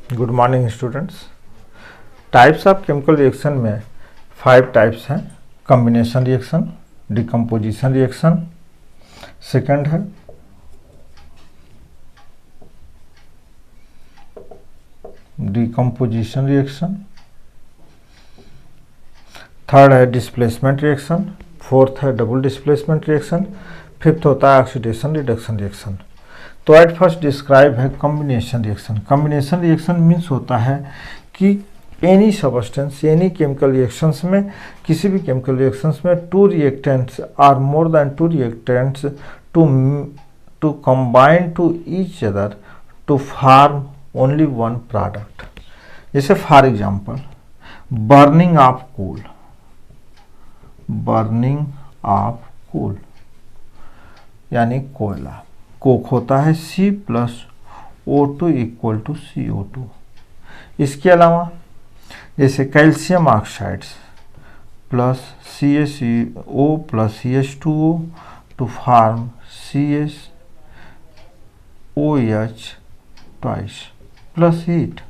Good morning students. Types of chemical reaction में 5 types हैं। Combination reaction, decomposition reaction, second है decomposition reaction, third है displacement reaction, fourth है double displacement reaction, fifth होता है oxidation reduction reaction. तो at first describe है combination reaction. Combination reaction means होता है कि any substance, any chemical reactions में, किसी भी केमिकल रिएक्शंस में two reactants or more than two reactants to combine to each other to form only one product. जैसे for example burning of coal, burning of coal यानी कोयला, Coke होता है C+O2 equal to CO2। इसके अलावा जैसे calcium oxides plus CaCO plus CH2O to form CaOH twice plus heat.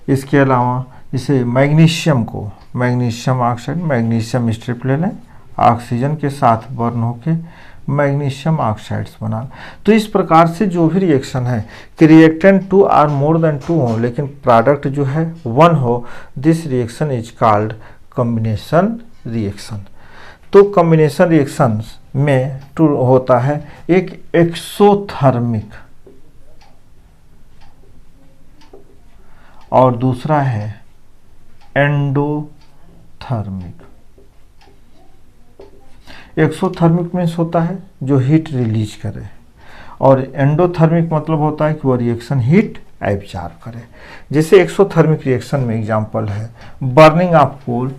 इसके अलावा जैसे मैग्नीशियम को, मैग्नीशियम ऑक्साइड, मैग्नीशियम स्ट्रिप ले लें, ऑक्सीजन के साथ बर्न होके मैग्नीशियम ऑक्साइड्स बना। तो इस प्रकार से जो भी रिएक्शन है कि रिएक्टेंट 2 आर मोर देन 2 हो लेकिन प्रोडक्ट जो है 1 हो, this reaction is called combination reaction. तो कॉम्बिनेशन रिएक्शन में टू होता है एक एक्सोथर्मिक और दूसरा है एंडोथर्मिक। एक्सोथर्मिक मीन्स होता है जो हीट रिलीज करे और एंडोथर्मिक मतलब होता है कि वो रिएक्शन हीट एब्जॉर्ब करे। जैसे एक्सोथर्मिक रिएक्शन में एग्जांपल है burning of coal.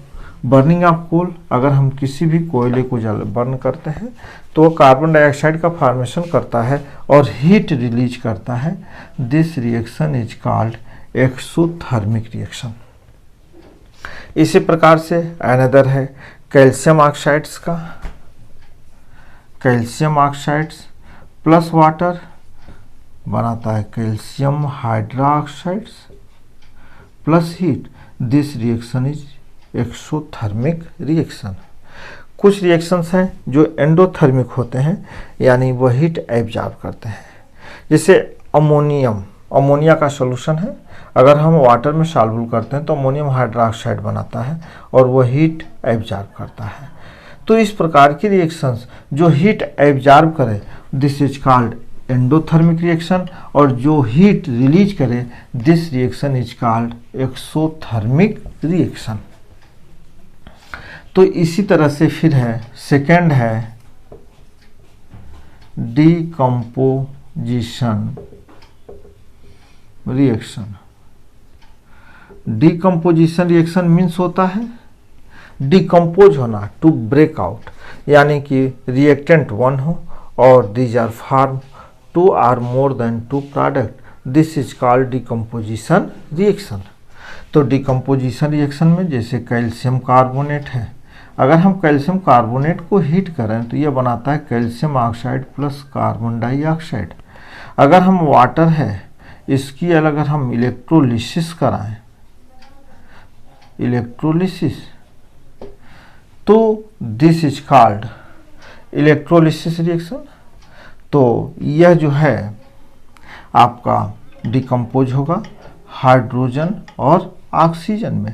Burning of coal, अगर हम किसी भी कोयले को बर्न करते हैं तो वो कार्बन डाइऑक्साइड का फॉर्मेशन करता है और हीट रिलीज करता है। This reaction is called exothermic reaction. इसी प्रकार से अनदर है कैल्शियम ऑक्साइड्स का, कैल्शियम ऑक्साइड्स प्लस वाटर बनाता है calcium hydroxides plus heat. This reaction is exothermic reaction. कुछ रिएक्शंस हैं जो एंडोथर्मिक होते हैं यानी वह हीट एब्जॉर्ब करते हैं। जैसे अमोनियम, अमोनिया का सॉल्यूशन है, अगर हम वाटर में सॉल्व करते हैं तो अमोनियम हाइड्रोक्साइड बनाता है और वह हीट एब्जॉर्ब करता है। तो इस प्रकार की रिएक्शंस जो हीट एब्जॉर्ब करे this is called endothermic reaction, और जो हीट रिलीज करे this reaction is called exothermic reaction. तो इसी तरह से फिर है सेकंड है decomposition reaction. Decomposition reaction means होता है डिकम्पोज होना, टू ब्रेक आउट, यानी कि रिएक्टेंट 1 हो और these are form 2 or more than 2 product. This is called decomposition reaction. तो डिकम्पोजिशन रिएक्शन में जैसे कैल्शियम कार्बोनेट है, अगर हम कैल्शियम कार्बोनेट को हीट करें तो यह बनाता है calcium oxide plus carbon dioxide. अगर हम वाटर है इसकी अगर हम इलेक्ट्रोलिसिस कराएं, इलेक्ट्रोलिसिस, तो this is called electrolysis reaction. तो यह जो है आपका डिकम्पोज होगा हाइड्रोजन और ऑक्सीजन में।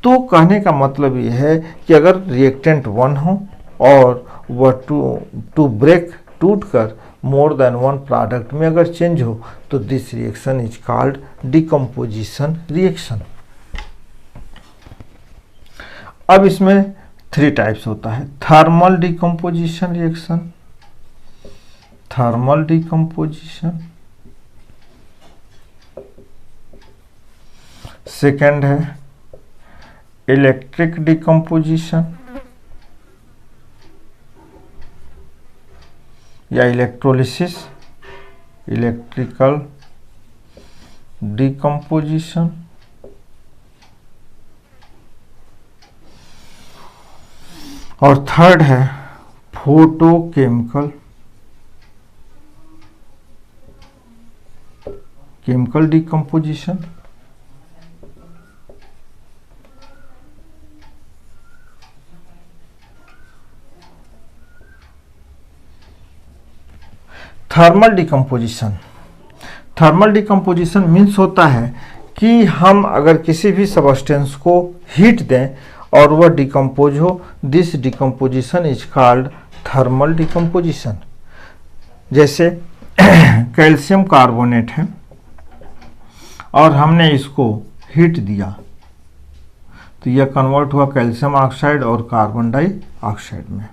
तो कहने का मतलब ये है कि अगर रिएक्टेंट 1 हो और वह टू ब्रेक, टूट कर मोर देन 1 प्रोडक्ट में अगर चेंज हो तो this reaction is called decomposition reaction. अब इसमें 3 टाइप्स होता है। Thermal decomposition reaction, thermal decomposition, second है इलेक्ट्रिक डिकम्पोजिशन या इलेक्ट्रोलिसिस, इलेक्ट्रिकल डिकम्पोजिशन, और थर्ड है photochemical chemical decomposition, thermal decomposition. Thermal decomposition means होता है कि हम अगर किसी भी सबस्टेंस को हीट दें और वह डिकम्पोज हो, this decomposition is called thermal decomposition. जैसे कैल्शियम कार्बोनेट है और हमने इसको हीट दिया तो यह कन्वर्ट हुआ कैल्शियम ऑक्साइड और कार्बन डाइऑक्साइड में।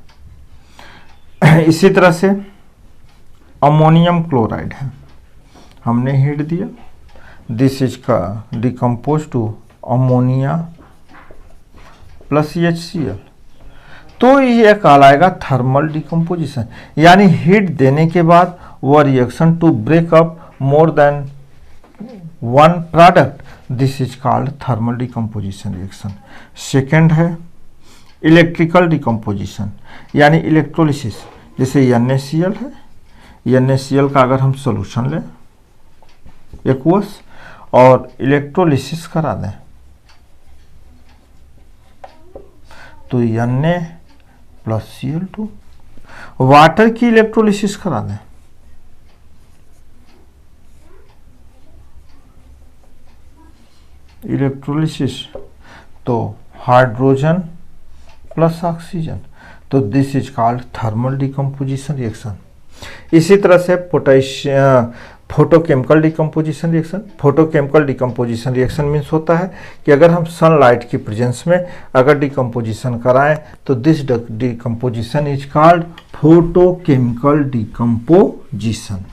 इसी तरह से अमोनियम क्लोराइड है, हमने हीट दिया, दिस इज का decompose to ammonia plus HCl, तो यह कहलाएगा थर्मल डिकम्पोजिशन। यानी हीट देने के बाद वह reaction to break up more than one product, this is called thermal decomposition reaction. Second है इलेक्ट्रिकल डिकम्पोजिशन, यानी इलेक्ट्रोलिसिस। जैसे NaCl है, NaCl का अगर हम सॉल्यूशन लें एक्वस और इलेक्ट्रोलिसिस करा दें तो Na प्लस Cl2। वाटर की इलेक्ट्रोलिसिस करा दें इलेक्ट्रोलिसिस तो हाइड्रोजन प्लस ऑक्सीजन, तो this is called thermal decomposition reaction. इसी तरह से potassium photochemical decomposition reaction. Photochemical decomposition reaction means होता है कि अगर हम सनलाइट की प्रेजेंस में अगर डिकम्पोजिशन कराएं तो this decomposition is called photochemical decomposition.